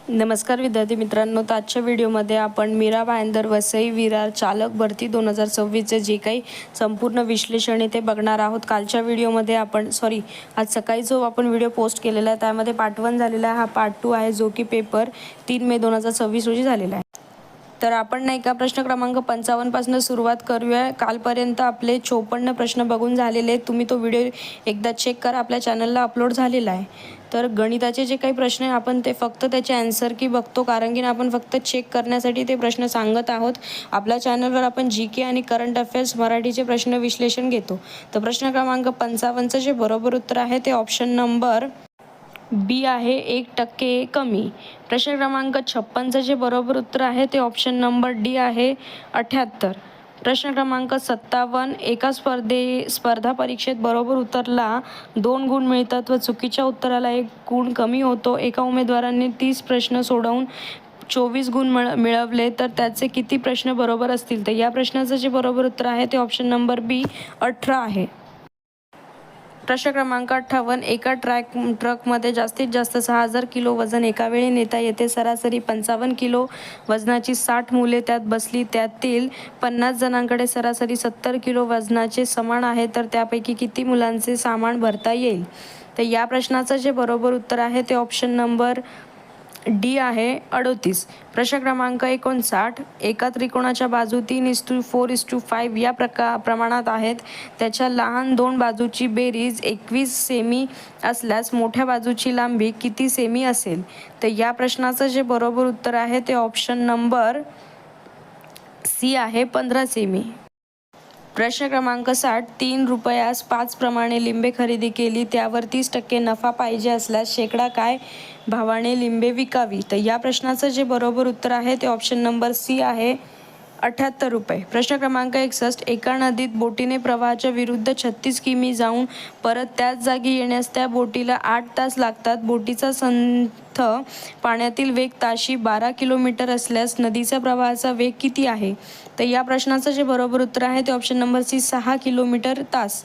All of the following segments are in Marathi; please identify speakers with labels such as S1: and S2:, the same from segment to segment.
S1: नमस्कार विद्यार्थी मित्रांनो, तर आजच्या व्हिडिओमध्ये आपण मीरा भाईंदर वसई विरार चालक भरती 2026चे जे काही संपूर्ण विश्लेषण आहे ते बघणार आहोत. कालच्या व्हिडिओमध्ये आज सकाळी जो आपण व्हिडिओ पोस्ट केलेला आहे त्यामध्ये पार्ट 1 झालेला आहे. हा पार्ट 2 आहे जो की पेपर 3 मे 2026 रोजी झालेला आहे. तर आपण नाही का प्रश्न क्रमांक 55 पासून सुरुवात करूया. कालपर्यंत आपले 54 प्रश्न बघून झालेले आहेत. तुम्ही तो व्हिडिओ एकदा चेक करा, आपल्या चॅनलला अपलोड झालेला आहे. तर गणिताचे जे काही प्रश्न आहे आपण ते फक्त त्याचे आन्सर की बघतो, कारण की आपण फक्त चेक करण्यासाठी ते प्रश्न सांगत आहोत. आपल्या चॅनलवर आपण GK आणि करंट अफेअर्स मराठीचे प्रश्न विश्लेषण घेतो. तर प्रश्न क्रमांक 55चं जे बरोबर उत्तर आहे ते ऑप्शन नंबर बी आहे, 1% कमी. प्रश्न क्रमांक 56चं जे बरोबर उत्तर आहे ते ऑप्शन नंबर डी आहे, 78. प्रश्न क्रमांक 57, एका स्पर्धा परीक्षेत बरोबर उत्तरला 2 गुण मिळतात व चुकीच्या उत्तराला 1 गुण कमी होतो. एका उमेदवाराने 30 प्रश्न सोडवून 24 गुण मिळवले तर त्याचे किती प्रश्न बरोबर असतील? तर या प्रश्नाचं जे बरोबर उत्तर आहे ते ऑप्शन नंबर बी, 18 आहे. प्रश्न क्रमांक 58, एका ट्रकमध्ये जास्तीत जास्त 6000 किलो वजन एका वेळी नेता येते. सरासरी 55 किलो वजनाची 60 मुले त्यात बसली. त्यातील 50 जणांकडे सरासरी 70 किलो वजनाचे समान आहे, तर त्यापैकी किती मुलांचे सामान भरता येईल? तर या प्रश्नाचं जे बरोबर उत्तर आहे ते ऑप्शन नंबर डी आहे, 38. प्रश्न क्रमांक 59, एका त्रिकोणाच्या बाजू 3:4:5 या प्रमाणात आहेत. त्याच्या लहान 2 बाजूची बेरीज 21 सेमी असल्यास मोठ्या बाजूची लांबी किती सेमी असेल? तर या प्रश्नाचं जे बरोबर उत्तर आहे ते ऑप्शन नंबर सी आहे, 15 सेमी. प्रश्न क्रमांक 60, 3 रुपयास 5 प्रमाणे लिंबे खरेदी केली, त्यावर 30% नफा पाहिजे असल्यास शेकडा काय भावाने लिंबे विकावी? तर या प्रश्नाचं जे बरोबर उत्तर आहे ते ऑप्शन नंबर सी आहे, 78 रुपये. प्रश्न क्रमांक 61, एका नदीत बोटीने प्रवाहाच्या विरुद्ध 36 किमी जाऊन परत त्याच जागी येण्यास त्या बोटीला 8 तास लागतात. बोटीचा संथ पाण्यातील वेग ताशी 12 किलोमीटर असल्यास नदीचा प्रवाहाचा वेग किती आहे? तर या प्रश्नाचं जे बरोबर उत्तर आहे ते ऑप्शन नंबर सी, 6 किलोमीटर तास.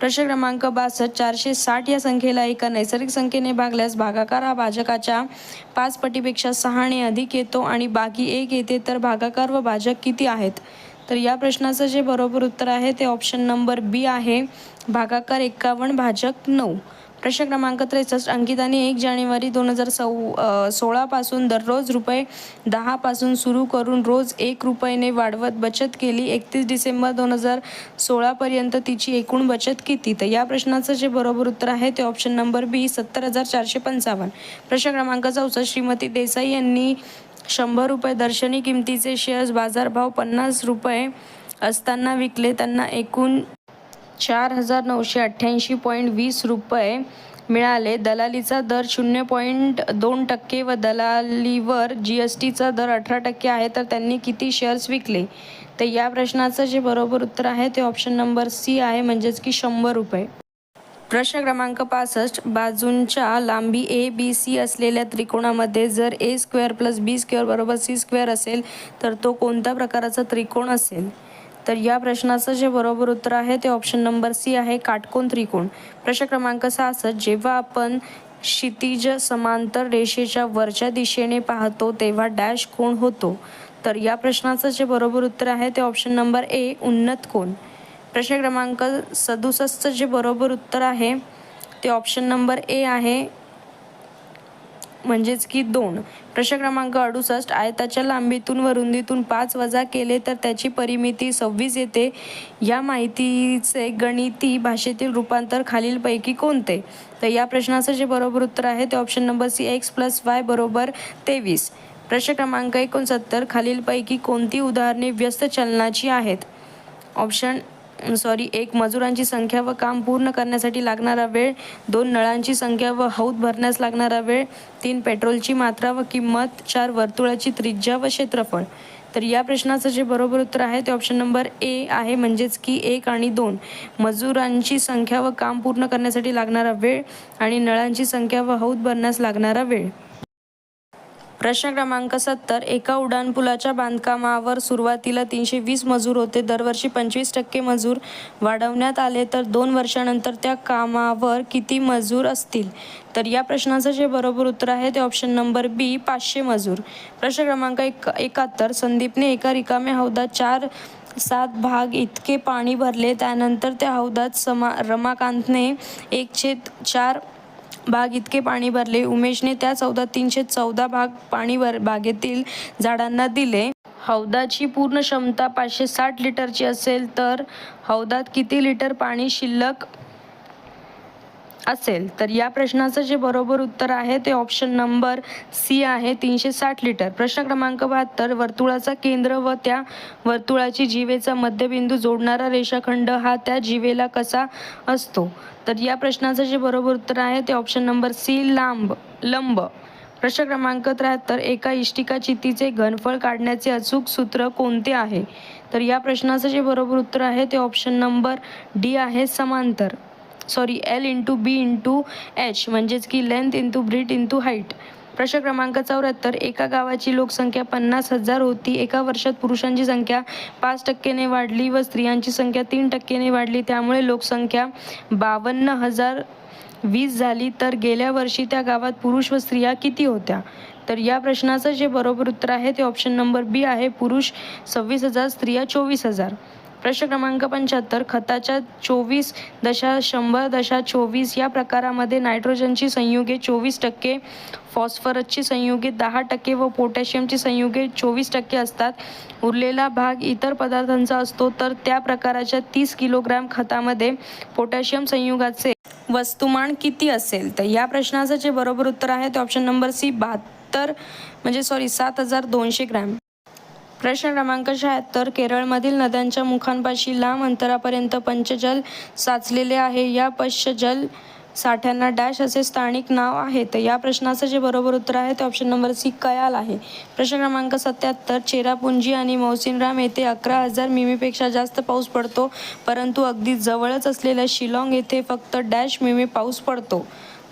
S1: प्रश्न क्रमांक 62, 460 या संख्येला एका नैसर्गिक संख्येने भागल्यास भागाकार हा भाजकाच्या 5 पटीपेक्षा 6 ने अधिक येतो आणि बाकी 1 येते, तर भागाकार व भाजक किती आहेत? तर या प्रश्नाचं जे बरोबर उत्तर आहे ते ऑप्शन नंबर बी आहे, भागाकार 51, भाजक 9. प्रश्न क्रमांक 63, अंकिताने 1 जानेवारी 2016 पासून दररोज ₹10 पासून सुरू करून रोज 1 रुपयाने वाढवत बचत केली. 31 डिसेंबर 2016 पर्यंत तिची एकूण बचत किती? तर या प्रश्नाचं जे बरोबर उत्तर आहे ते ऑप्शन नंबर बी, 70,455. प्रश्न क्रमांक 64, श्रीमती देसाई यांनी ₹100 दर्शनी किमतीचे शेअर्स बाजारभाव ₹50 असताना विकले. त्यांना एकूण 4,988.20 रुपये मिळाले. दलालीचा दर 0.2% व दलालीवर GSTचा दर 18% आहे, तर त्यांनी किती शेअर्स विकले? तर या प्रश्नाचं जे बरोबर उत्तर आहे ते ऑप्शन नंबर सी आहे, म्हणजेच की 100 रुपये. प्रश्न क्रमांक 65, बाजूंच्या लांबी ABC असलेल्या त्रिकोणामध्ये जर A² + B² = C² असेल तर तो कोणत्या प्रकाराचा त्रिकोण असेल? तर या प्रश्नाचं जे बरोबर उत्तर आहे ते ऑप्शन नंबर सी आहे, काटकोन त्रिकोण. प्रश्न क्रमांक 66, जेव्हा आपण क्षितिज समांतर रेषेच्या वरच्या दिशेने पाहतो तेव्हा डॅश कोन होतो? तर या प्रश्नाचं जे बरोबर उत्तर आहे ते ऑप्शन नंबर ए, उन्नत कोन. प्रश्न क्रमांक 67चं जे बरोबर उत्तर आहे ते ऑप्शन नंबर ए आहे, म्हणजेच की 2. प्रश्न क्रमांक 68, आयताच्या लांबीतून व रुंदीतून 5 वजा केले तर त्याची परिमिती 26 येते. या माहितीचे गणिती भाषेतील रूपांतर खालीलपैकी कोणते? तर या प्रश्नाचं जे बरोबर उत्तर आहे ते option number C, x + y = 23. प्रश्न क्रमांक 69, खालीलपैकी कोणती उदाहरणे व्यस्त चलनाची आहेत? ऑप्शन 1, मजुरांची संख्या व काम पूर्ण करण्यासाठी लागणारा वेळ. 2, नळांची संख्या व हौद भरण्यास लागणारा वेळ. 3, पेट्रोलची मात्रा व किंमत. 4, वर्तुळाची त्रिज्या व क्षेत्रफळ. तर या प्रश्नाचं जे बरोबर उत्तर आहे ते ऑप्शन नंबर ए आहे, म्हणजेच की 1 आणि 2, मजुरांची संख्या व काम पूर्ण करण्यासाठी लागणारा वेळ आणि नळांची संख्या व हौद भरण्यास लागणारा वेळ. प्रश्न क्रमांक 70. एका उड्डाणपुलाच्या बांधकामावर सुरुवातीला 320 मजूर होते. दरवर्षी 25% मजूर वाढवण्यात आले तर 2 वर्षांनंतर त्या कामावर किती मजूर असतील? तर या प्रश्नाचं जे बरोबर उत्तर आहे ते ऑप्शन नंबर बी 500 मजूर. प्रश्न क्रमांक 71. संदीपने एका रिकाम्या हौदात 4/7 भाग इतके पाणी भरले. त्यानंतर त्या हौदात रमाकांतने 1/4 भाग इतके पाणी भरले. उमेशने त्याच हौदात 314 भाग पाणी बागेतील झाडांना दिले. हौदाची पूर्ण क्षमता 560 लिटरची असेल तर हौदात किती लिटर पाणी शिल्लक असेल? तर या प्रश्नाचं जे बरोबर उत्तर आहे ते ऑप्शन नंबर सी आहे 360 लिटर. प्रश्न क्रमांक 72. वर्तुळाचा केंद्र व त्या वर्तुळाची जीवेचा मध्यबिंदू जोडणारा रेषाखंड हा त्या जीवेला कसा असतो? तर या प्रश्नाचं जे बरोबर उत्तर आहे ते ऑप्शन नंबर सी लंब. प्रश्न क्रमांक 73. एका इष्टिका चितीचे घनफळ काढण्याचे अचूक सूत्र कोणते आहे? तर या प्रश्नाचं जे बरोबर उत्तर आहे ते ऑप्शन नंबर डी आहे समांतर. L into B into H म्हणजेच की length into breadth into height. प्रश्न क्रमांक 74. एका गावाची लोकसंख्या 50,000 होती. एका वर्षात पुरुषांची संख्या 5% वाढली व स्त्रियांची संख्या 3% वाढली. त्यामुळे लोकसंख्या 52,020 झाली. तर गेल्या वर्षी त्या गावात पुरुष व स्त्रिया किती होत्या? तर या प्रश्नाचं जे बरोबर उत्तर आहे ते ऑप्शन नंबर बी आहे पुरुष 26,000 स्त्रिया 24,000. प्रश्न क्रमांक 75. खताच्या 24.100.24 या प्रकारामध्ये नायट्रोजनची संयुगे 24%, फॉस्फरसची संयुगे 10% व पोटॅशियमची संयुगे 24% असतात. उरलेला भाग इतर पदार्थांचा असतो. तर त्या प्रकाराच्या 30 किलोग्रॅम खतामध्ये पोटॅशियम संयुगाचे वस्तुमान किती असेल? तर या प्रश्नाचं जे बरोबर उत्तर आहे ते ऑप्शन नंबर सी 7,200 ग्रॅम. प्रश्न क्रमांक 76. केरळमधील नद्यांच्या मुखांपाशी लांब अंतरापर्यंत पंचजल साचलेले आहे. या पंचजल साठ्यांना डॅश असे स्थानिक नाव आहे. तर या प्रश्नाचं जे बरोबर उत्तर आहे ते ऑप्शन नंबर सी कयाल आहे. प्रश्न क्रमांक 77. चेरापुंजी आणि मौसिनराम येथे 11,000 मिमीपेक्षा जास्त पाऊस पडतो, परंतु अगदी जवळच असलेल्या शिलाँग येथे फक्त डॅश मिमी पाऊस पडतो.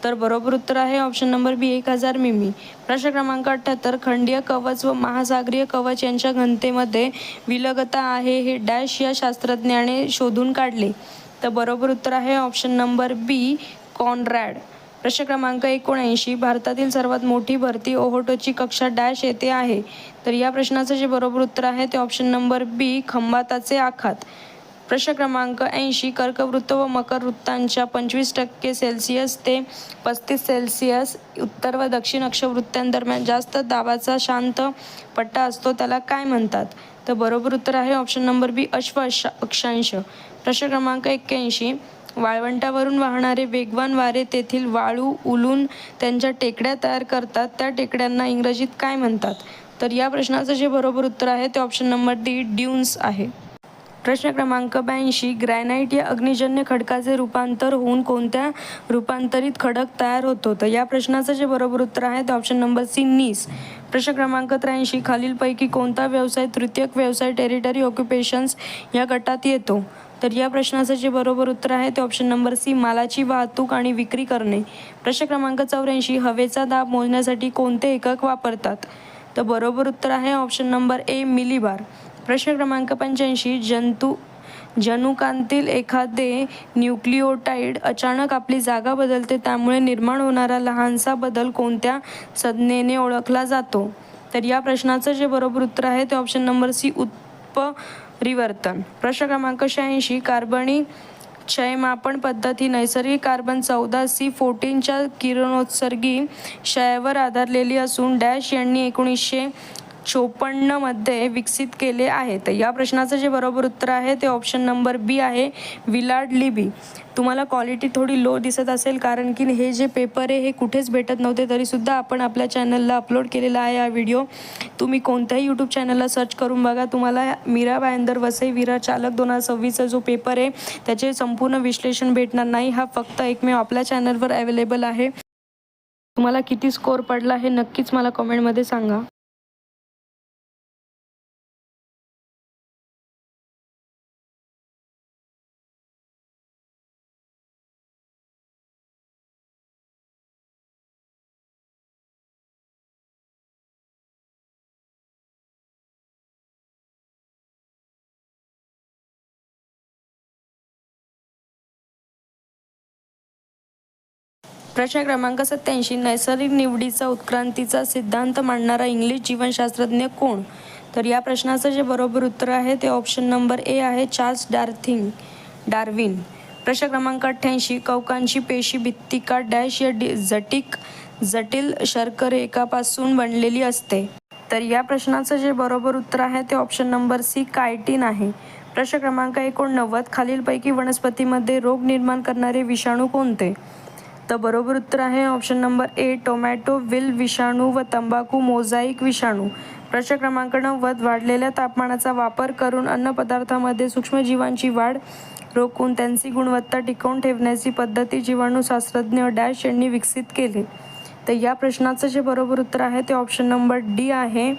S1: तर बरोबर उत्तर आहे ऑप्शन नंबर बी 1,000 मिमी. प्रश्न क्रमांक 78. खंडीय कवच व महासागरीय कवच यांच्या घनतेमध्ये विलगता आहे हे डॅश या शास्त्रज्ञाने शोधून काढले. तर बरोबर उत्तर आहे ऑप्शन नंबर बी कॉनरॅड. प्रश्न क्रमांक 79. भारतातील सर्वात मोठी भरती ओहोटोची कक्षा डॅश येथे आहे. तर या प्रश्नाचं जे बरोबर उत्तर आहे ते ऑप्शन नंबर बी खंबाताचे आखात. प्रश्न क्रमांक 80. कर्कवृत्त व मकर वृत्तांच्या 25% सेल्सिअस ते 35 सेल्सिअस उत्तर व दक्षिण अक्षवृत्तांदरम्यान जास्त दाबाचा शांत पट्टा असतो, त्याला काय म्हणतात? तर बरोबर उत्तर आहे ऑप्शन नंबर बी अश्व अक्षांश. प्रश्न क्रमांक 81. वाळवंटावरून वाहणारे वेगवान वारे तेथील वाळू उलून त्यांच्या टेकड्या तयार करतात. त्या टेकड्यांना इंग्रजीत काय म्हणतात? तर या प्रश्नाचं जे बरोबर उत्तर आहे ते ऑप्शन नंबर डी ड्यून्स आहे. प्रश्न क्रमांक 82. ग्रॅनाइट या अग्निजन्य खडकाचे रूपांतर होऊन कोणत्या रूपांतरित खडक तयार होतो? तर या प्रश्नाचं जे बरोबर उत्तर आहे ते ऑप्शन नंबर सी नीस. प्रश्न क्रमांक 83. खालीलपैकी कोणता व्यवसाय तृतीयक व्यवसाय टेरिटरी ऑक्युपेशन्स या गटात येतो? तर या प्रश्नाचं जे बरोबर उत्तर आहे ते ऑप्शन नंबर सी मालाची वाहतूक आणि विक्री करणे. प्रश्न क्रमांक 84. हवेचा दाब मोजण्यासाठी कोणते एकक वापरतात? तर बरोबर उत्तर आहे ऑप्शन नंबर ए मिलीबार. प्रश्न क्रमांक 85. जनुकांतील एखादे न्यूक्लिओटाइड अचानक आपली जागा बदलते, त्यामुळे निर्माण होणारा लहानसा बदल कोणत्या संज्ञेने ओळखला जातो? तर या प्रश्नाचं जे बरोबर उत्तर आहे ते ऑप्शन नंबर सी उत्परिवर्तन. प्रश्न क्रमांक 86. कार्बनी क्षयमापन पद्धत ही नैसर्गिक कार्बन 14C14 च्या किरणोत्सर्गी क्षयावर आधारलेली असून डॅश यांनी 1954 मध्ये विकसित केले आहे. तर या प्रश्नाचं जे बरोबर उत्तर आहे ते ऑप्शन नंबर बी आहे विलार्ड लिबी. तुम्हाला क्वालिटी थोडी लो दिसत असेल कारण की हे जे पेपर आहे हे कुठेच भेटत नव्हते, तरीसुद्धा आपण आपल्या चॅनलला अपलोड केलेला आहे हा व्हिडिओ. तुम्ही कोणत्याही यूट्यूब चॅनलला सर्च करून बघा, तुम्हाला मीरा भाईंदर वसई विरार चालक 2026चा जो पेपर आहे त्याचे संपूर्ण विश्लेषण भेटणार नाही. हा फक्त एकमेव आपल्या चॅनलवर अवेलेबल आहे. तुम्हाला किती स्कोअर पडला हे नक्कीच मला कमेंटमध्ये सांगा. प्रश्न क्रमांक 87, नैसर्गिक निवडीचा उत्क्रांतीचा सिद्धांत मांडणारा इंग्लिश जीवनशास्त्रज्ञ कोण? तर या प्रश्नाचं जे बरोबर उत्तर आहे ते ऑप्शन नंबर ए आहे, चार्ल्स डार्विन. प्रश्न क्रमांक 88, कवकांची पेशी भित्तिका डॅश या जटिल शर्करेकापासून बनलेली असते. तर या प्रश्नाचं जे बरोबर उत्तर आहे ते ऑप्शन नंबर सी, कायटिन आहे. प्रश्न क्रमांक 89, खालीलपैकी वनस्पतीमध्ये रोग निर्माण करणारे विषाणू कोणते? तर बरोबर उत्तर आहे option number A, tomato will विषाणू व तंबाखू मोझाईक विषाणू. प्रश्न क्रमांक 90, वाढलेल्या तापमानाचा वापर करून अन्नपदार्थामध्ये सूक्ष्मजीवांची वाढ रोखून त्यांची गुणवत्ता टिकवून ठेवण्याची पद्धती जीवाणूशास्त्रज्ञ डॅश यांनी विकसित केली. तर या प्रश्नाचं जे बरोबर उत्तर आहे ते ऑप्शन नंबर डी आहे,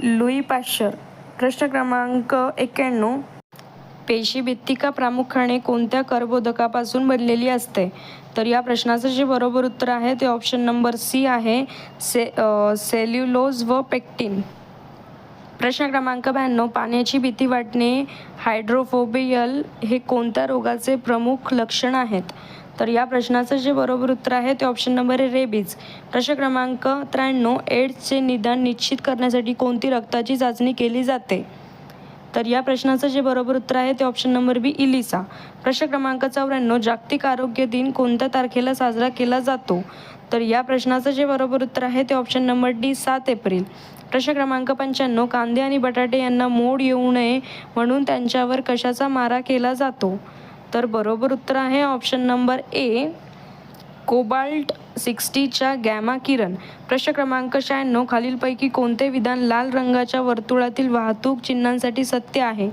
S1: लुई पॅश्चर. प्रश्न क्रमांक 91, पेशी भित्तिका प्रामुख्याने कोणत्या कर्बोदकापासून बनलेली असते? तर या प्रश्नाचं जे बरोबर उत्तर आहे ते ऑप्शन नंबर सी आहे, सेल्युलोज व पेक्टिन. प्रश्न क्रमांक 92, पाण्याची भीती वाटणे हायड्रोफोबियल हे कोणत्या रोगाचे प्रमुख लक्षण आहेत? तर या प्रश्नाचं जे बरोबर उत्तर आहे ते ऑप्शन नंबर ए, रेबीज. प्रश्न क्रमांक 93, एड्सचे निदान निश्चित करण्यासाठी कोणती रक्ताची चाचणी केली जाते? तर या प्रश्नाचं जे बरोबर उत्तर आहे ते ऑप्शन नंबर बी, इलिसा. प्रश्न क्रमांक 94, जागतिक आरोग्य दिन कोणत्या तारखेला साजरा केला जातो? तर या प्रश्नाचं जे बरोबर उत्तर आहे ते ऑप्शन नंबर डी, 7 एप्रिल. प्रश्न क्रमांक 95, कांदे आणि बटाटे यांना मोड येऊ नये म्हणून त्यांच्यावर कशाचा मारा केला जातो? तर बरोबर उत्तर आहे ऑप्शन नंबर ए, कोबाल्ट 60च्या गॅमा किरण. प्रश्न क्रमांक 96, खालीलपैकी कोणते विधान लाल रंगाच्या वर्तुळातील वाहतूक चिन्हांसाठी सत्य आहे?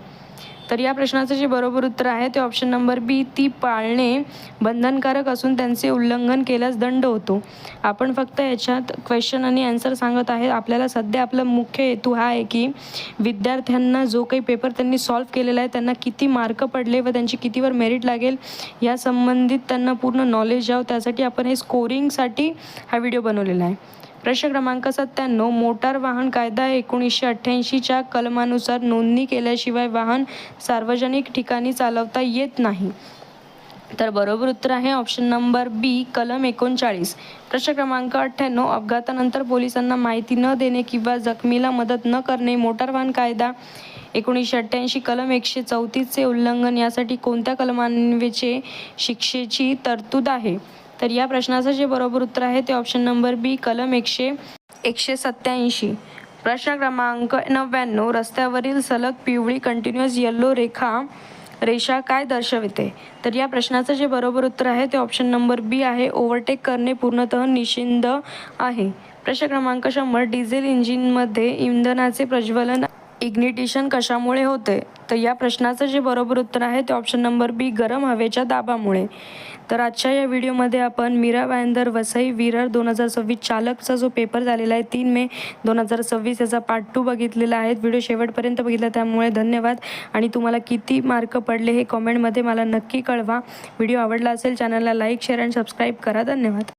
S1: तर या प्रश्नाचं जे बरोबर उत्तर आहे ते ऑप्शन नंबर बी, ती पाळणे बंधनकारक असून त्यांचे उल्लंघन केल्यास दंड होतो. आपण फक्त याच्यात क्वेश्चन आणि आन्सर सांगत आहे. आपल्याला सध्या आपला मुख्य हेतू हा आहे की विद्यार्थ्यांना जो काही पेपर त्यांनी सॉल्व्ह केलेला आहे त्यांना किती मार्क पडले व त्यांची कितीवर मेरिट लागेल या संबंधित त्यांना पूर्ण नॉलेज यावं, त्यासाठी आपण हे स्कोरिंगसाठी हा व्हिडिओ बनवलेला आहे. प्रश्न क्रमांक 97, मोटार वाहन कायदा 1988च्या कलमानुसार नोंदणी केल्याशिवाय वाहन सार्वजनिक ठिकाणी चालवता येत नाही. तर बरोबर उत्तर आहे ऑप्शन नंबर बी, कलम 39. प्रश्न क्रमांक 98, अपघातानंतर पोलिसांना माहिती न देणे किंवा जखमीला मदत न करणे मोटार वाहन कायदा 1988 कलम 134चे उल्लंघन यासाठी कोणत्या कलमान्वये शिक्षेची तरतूद आहे? तर या प्रश्नाचं जे बरोबर उत्तर आहे ते ऑप्शन नंबर बी, कलम 187. प्रश्न क्रमांक 99, रस्त्यावरील सलग पिवळी कंटिन्युअस येलो रेषा काय दर्शविते? तर या प्रश्नाचं जे बरोबर उत्तर आहे ते ऑप्शन नंबर बी आहे, ओव्हरटेक करणे पूर्णतः निषिद्ध आहे. प्रश्न क्रमांक 100, डिझेल इंजिनमध्ये इंधनाचे प्रज्वलन इग्निटिशन कशामुळे होते? तर या प्रश्नाचं जे बरोबर उत्तर आहे ते ऑप्शन नंबर बी, गरम हवेच्या दाबामुळे. तर आजच्या या व्हिडिओमध्ये आपण मीरा भाईंदर वसई विरार 2026 चालकचा जो पेपर झालेला आहे 3 मे 2026 याचा पार्ट 2 बघितलेला आहे. व्हिडिओ शेवटपर्यंत बघितला त्यामुळे धन्यवाद. आणि तुम्हाला किती मार्क पडले हे कॉमेंटमध्ये मला नक्की कळवा. व्हिडिओ आवडला असेल चॅनलला लाईक, शेअर आणि सबस्क्राईब करा. धन्यवाद.